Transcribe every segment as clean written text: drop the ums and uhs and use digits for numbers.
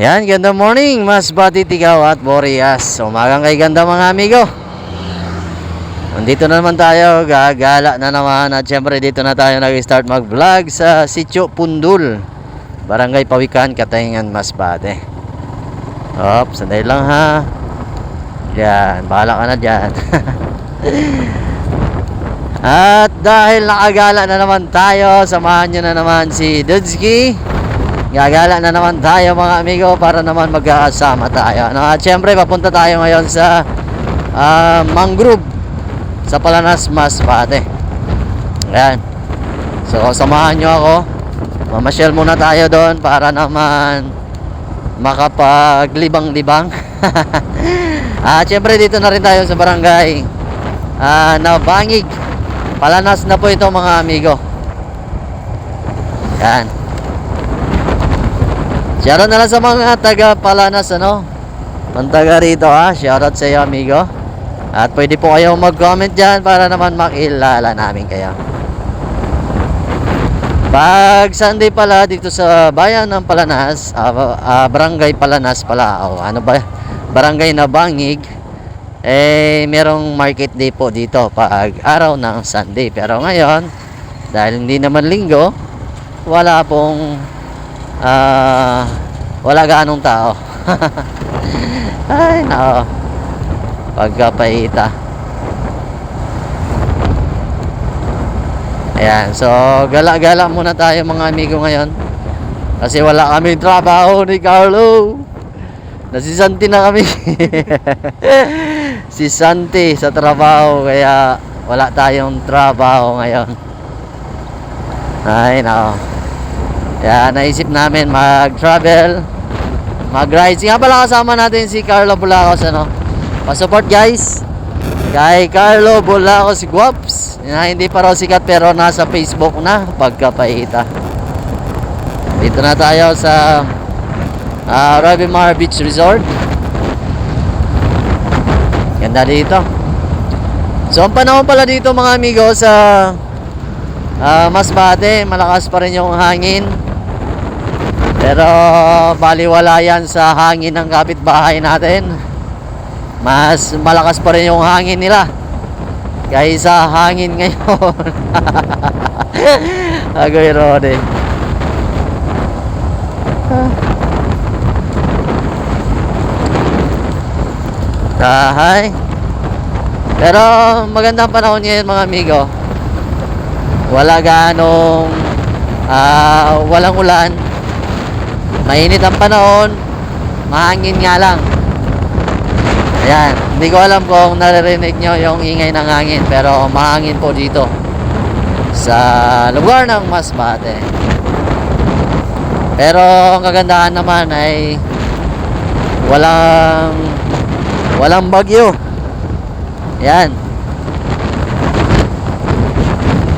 Yan, ganda morning, Mas Bati, Tigaw at Boreas. Umagang kay ganda mga amigo. Nandito na naman tayo, gagala na naman. At syempre dito na tayo nag-start mag-vlog sa Sitio Pundul, Barangay Pawikan, Katayngan, Mas Bati. Hop, sandali lang ha. Yan, bahala ka na dyan. At dahil nakagala na naman tayo, samahan nyo na naman si Dudski. Gagala na naman tayo mga amigo para naman magkakasama tayo. At syempre papunta tayo ngayon sa Mangrove sa Palanas, Mas Bati. Ayan. So samahan nyo ako. Mamasyal muna tayo doon para naman makapaglibang-libang. At syempre dito na rin tayo sa barangay Nabangig, Palanas na po ito mga amigo. Yan. Shoutout na lang sa mga taga Palanas, ano? Mantaga rito ha. Shoutout sa iyo amigo. At pwede po kayong mag-comment dyan para naman makilala namin kayo. Pag Sunday pala dito sa bayan ng Palanas, Barangay Palanas pala, ano ba? Barangay Nabangig, merong market day po dito pag araw ng Sunday. Pero ngayon, dahil hindi naman linggo, wala pong wala ganong tao. Ay nako, pagkapaita. Ayan, so gala-gala muna tayo mga amigo ngayon kasi wala kami trabaho ni Carlo. Nasisanti na kami. Si Santi sa trabaho, kaya wala tayong trabaho ngayon. Ay nako, kaya naisip namin mag-travel, mag-ride. Nga pala kasama natin si Carlo Bulacos, ano? Pa-support guys kay Carlo Bulacos Guaps. Hindi pa raw sikat pero nasa Facebook na, pagkapaita. Dito na tayo sa Ravimar Beach Resort. Ganda dito. So ang panahon pala dito mga amigo sa Mas Bati, malakas pa rin yung hangin. Pero baliwala yan sa hangin ng kapitbahay natin. Mas malakas pa rin yung hangin nila kaysa hangin ngayon. Agoy Rode. Hi. Pero magandang panahon ngayon mga amigo. Wala ganong walang ulan. Mainit ang panahon, mahangin nga lang. Ayan, hindi ko alam kung naririnig nyo yung ingay ng hangin, pero mahangin po dito sa lugar ng Mas Bati. Pero ang kagandahan naman ay walang bagyo. Ayan.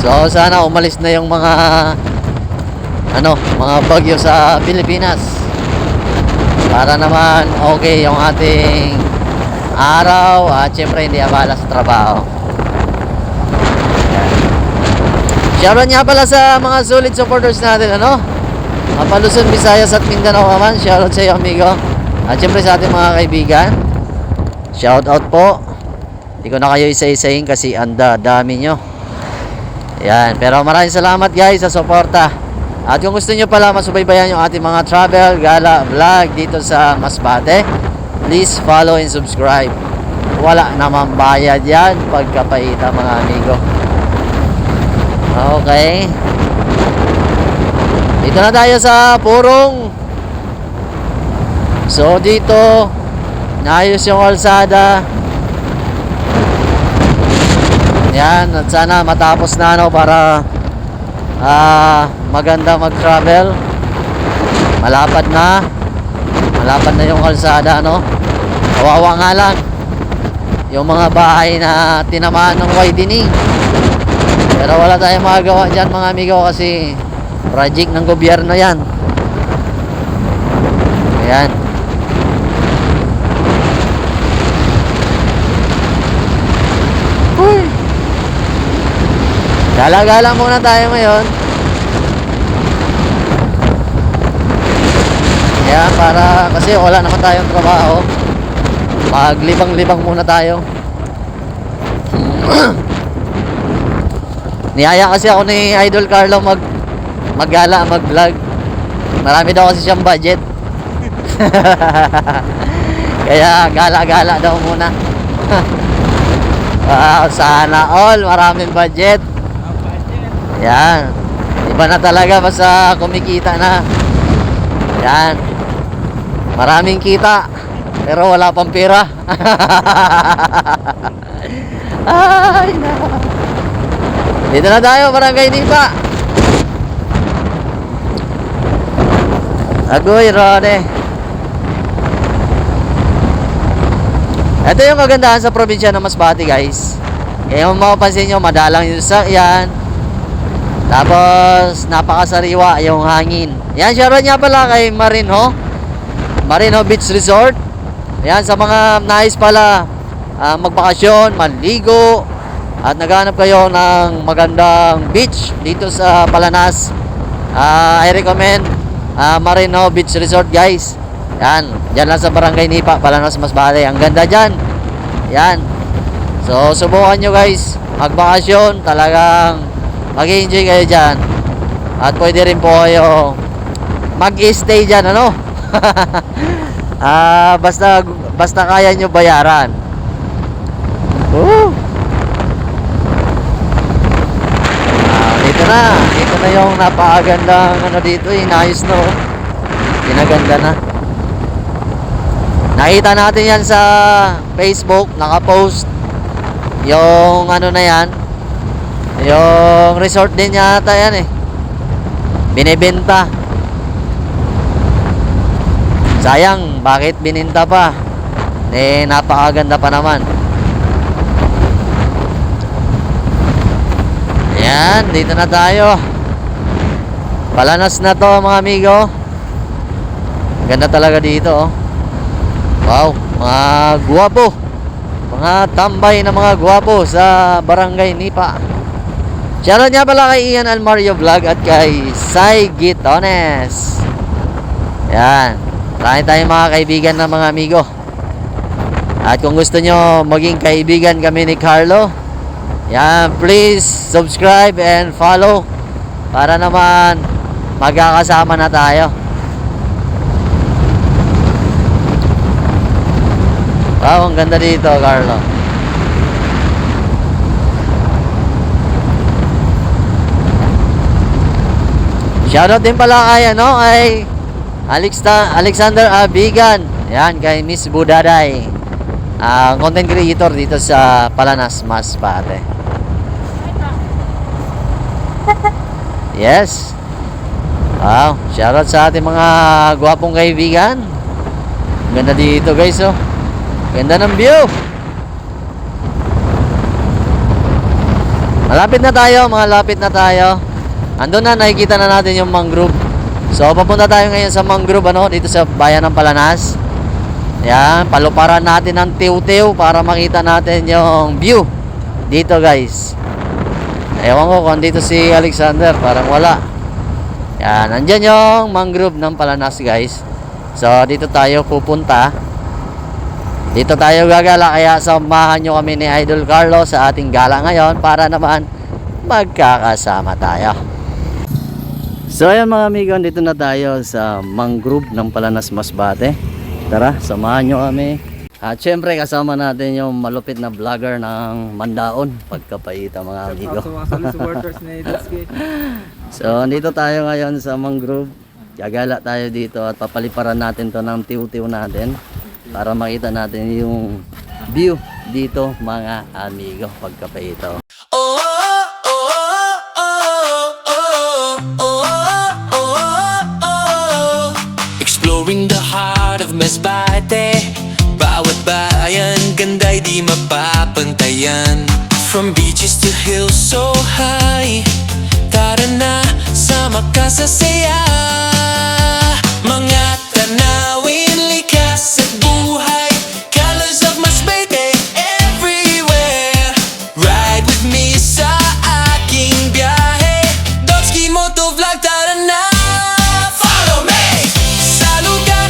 So sana umalis na yung mga bagyo sa Pilipinas para naman okay yung ating araw at syempre hindi abala sa trabaho. Shoutout nga pala sa mga solid supporters natin, Luzon, Visayas at Mindanao naman. Shoutout sa iyo amigo. At syempre sa ating mga kaibigan, shoutout po. Hindi ko na kayo isa-isahin kasi dami nyo. Ayan, pero maraming salamat guys sa suporta. At kung gusto nyo pala masubaybayan yung ating mga travel, gala, vlog dito sa Mas Bati, please follow and subscribe. Wala namang bayad yan, pagkapaita mga amigo. Okay. Dito na tayo sa Purong. So dito naayos yung kalsada. Yan, at sana matapos na para maganda mag-travel. Malapad na yung kalsada, kawawa nga lang yung mga bahay na tinamaan ng widening. Pero wala tayong magagawa dyan mga amigo kasi project ng gobyerno yan. Ayan. Gala-gala muna tayo ngayon. Ayan, para kasi wala naman tayong trabaho. Maglibang-libang muna tayo. Niyaya kasi ako ni Idol Carlo maggala, mag-vlog. Marami daw kasi siyang budget. Kaya gala-gala daw muna. Wow, sana all maraming budget. Yan. Iba na talaga basta kumikita na. Yan. Maraming kita pero wala pang pera. Ay, no. Dito na tayo, Barangay Nipa. Agoy, Rode. Ito yung kagandahan sa probinsya ng Masbate, guys. Kaya kung mapapansin nyo, madalang yung sasakyan. Tapos, napakasariwa yung hangin. Yan, shoutout nga pala kay Marino Beach Resort. Yan, sa mga nais pala magbakasyon, manligo, at naghanap kayo ng magandang beach dito sa Palanas, I recommend Marino Beach Resort, guys. Yan, dyan lang sa Barangay Nipa, Palanas, Masbate. Ang ganda dyan. Yan. So, subukan nyo, guys, magbakasyon. Talagang mag-enjoy kayo dyan. At pwede rin po kayo mag-stay dyan, ano? Basta kaya nyo bayaran. Dito na yung napakagandang ano dito, inayos no. Ginaganda na. Nakita natin yan sa Facebook, naka-post yung ano na yan. Yung resort din yata yan eh. Binibenta. Sayang, bakit bininta pa? Eh, napakaganda pa naman. Ayan, dito na tayo. Palanas na to, mga amigo. Ganda talaga dito, oh. Wow, mga guwapo. Mga tambay na mga guwapo sa Barangay Nipa. Shoutout nga pala kay Ian Almario Vlog at kay Sai Gitones. Ayan. Marami tayong mga kaibigan na mga amigo. At kung gusto nyo maging kaibigan kami ni Carlo, yan, please subscribe and follow para naman magkakasama na tayo. Wow, ang ganda dito, Carlo. Shoutout din pala kay ay Alexander Abigan. Yan, kay Miss Budaday. Content creator dito sa Palanas, Masbate. Yes. Wow, shoutout sa ating mga gwapong kaibigan. Ganda dito, guys, oh. Ganda ng view. Malapit na tayo. Andun na, nakikita na natin yung mangrove. So, papunta tayo ngayon sa mangrove, dito sa bayan ng Palanas. Yan, paluparan natin ng tiw-tiw para makita natin yung view dito, guys. Ewan ko kung dito si Alexander, parang wala. Yan, nandyan yung mangrove ng Palanas, guys. So, dito tayo pupunta. Dito tayo gagala, kaya samahan nyo kami ni Idol Carlo sa ating gala ngayon para naman magkakasama tayo. So ayan mga amigo, dito na tayo sa mangrove ng Palanas, Masbate. Tara, samahan nyo kami. At syempre kasama natin yung malupit na vlogger ng Mandaon, Pagkapaita, mga amigo. So dito tayo ngayon sa mangrove. Gagala tayo dito at papaliparan natin to ng tiw-tiw natin para makita natin yung view dito, mga amigo, Pagkapaita. Exploring the heart of Masbate. Bawat bayan, ganda'y di mapapantayan. From beaches to hills so high, tara na, sama ka sa saya. Mga tanawin, likas at buhay, colors of Masbate everywhere. Ride with me sa aking biyahe, Dogski Motovlog, tara na. Follow me sa lugar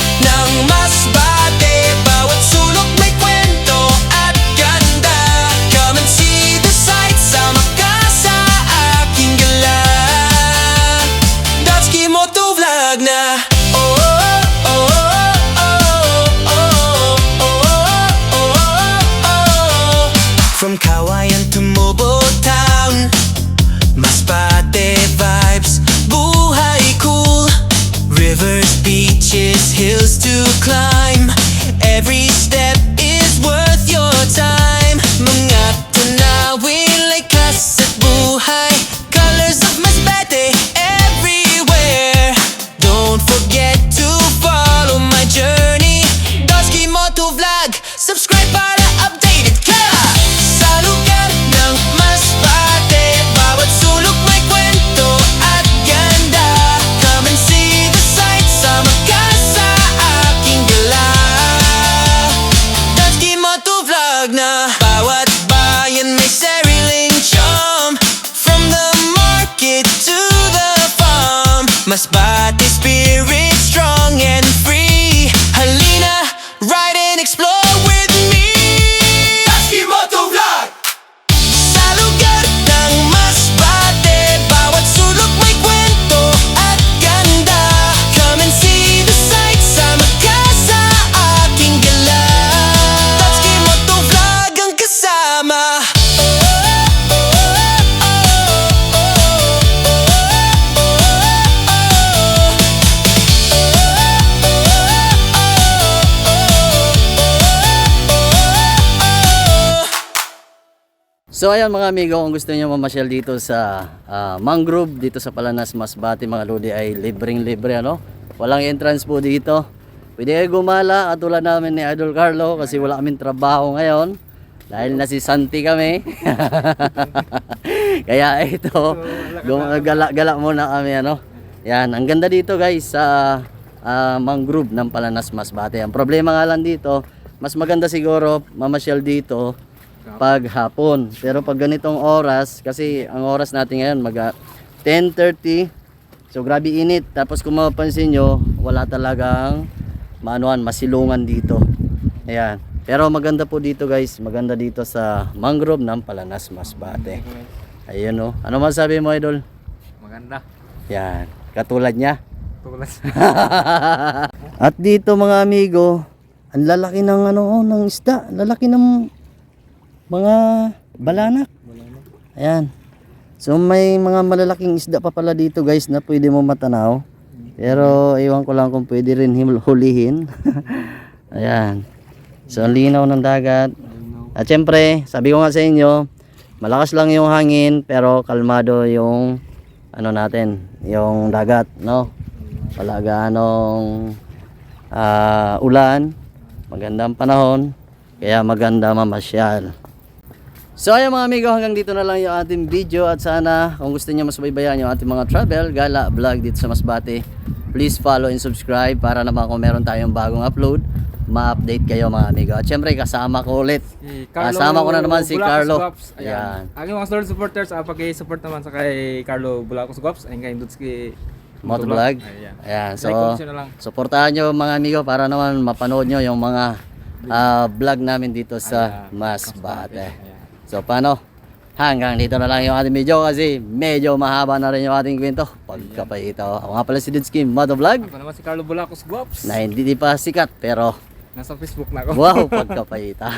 Masbate spirit strong and free. Halina, ride and explore with me. Tatsuki Motovlog! Sa lugar ng Masbate, bawat sulok may kwento at ganda. Come and see the sights, sama ka sa aking gala. Tatsuki Motovlog ang kasama. So ayan mga amigo, kung gusto niyo mamasyal dito sa Mangrove, dito sa Palanas, Masbate mga lodi, ay libreng-libre ano. Walang entrance po dito. Pwede kayo gumala katulad namin ni Idol Carlo kasi wala kaming trabaho ngayon. Dahil nasisanti kami. Kaya ito, gala muna kami ano. Yan, ang ganda dito guys sa Mangrove ng Palanas, Masbate. Ang problema nga lang dito, mas maganda siguro mamasyal dito pag hapon. Pero pag ganitong oras, kasi ang oras natin ngayon mag 10:30. So grabe init. Tapos kung mapapansin nyo, wala talagang maanuhan, masilungan dito. Ayan. Pero maganda po dito guys. Maganda dito sa Mangrove ng Palanas, Masbate. Ayun o. Ano masabi mo Idol? Maganda. Yan. Katulad niya. Tulas. At dito mga amigo, ang lalaki ng ng isda. Lalaki ng mga balanak. Ayan. So may mga malalaking isda pa pala dito guys na pwede mo matanaw. Pero iwan ko lang kung pwede rin hulihin. Ayan. So ang linaw ng dagat. At syempre, sabi ko nga sa inyo, malakas lang yung hangin pero kalmado yung natin, yung dagat, no? Wala ganong ulan. Magandang panahon. Kaya maganda mamasyal. So ayun mga amigo, hanggang dito na lang yung ating video. At sana kung gusto niyo masubaybayan yung ating mga travel, gala, vlog dito sa Masbate, please follow and subscribe para naman kung meron tayong bagong upload, ma-update kayo mga amigo. At syempre kasama ko ulit. Kasama ko na naman si Carlo. Ayan. Aking mga solid supporters, paki-support naman sa kay Carlo Bulacos Guaps and kay Dutski Motovlog. Ayan. So suportahan nyo mga amigo para naman mapanood nyo yung mga vlog namin dito sa Masbate. So paano? Hanggang dito na lang yung ating video kasi medyo mahaba na rin yung ating kwento. Pagkapahita. Ako nga pala si Dutski Motovlog. Ako naman si Carlo Bulacos Guaps. Na hindi pa sikat pero Nasa Facebook na ako. wow, pagkapahita.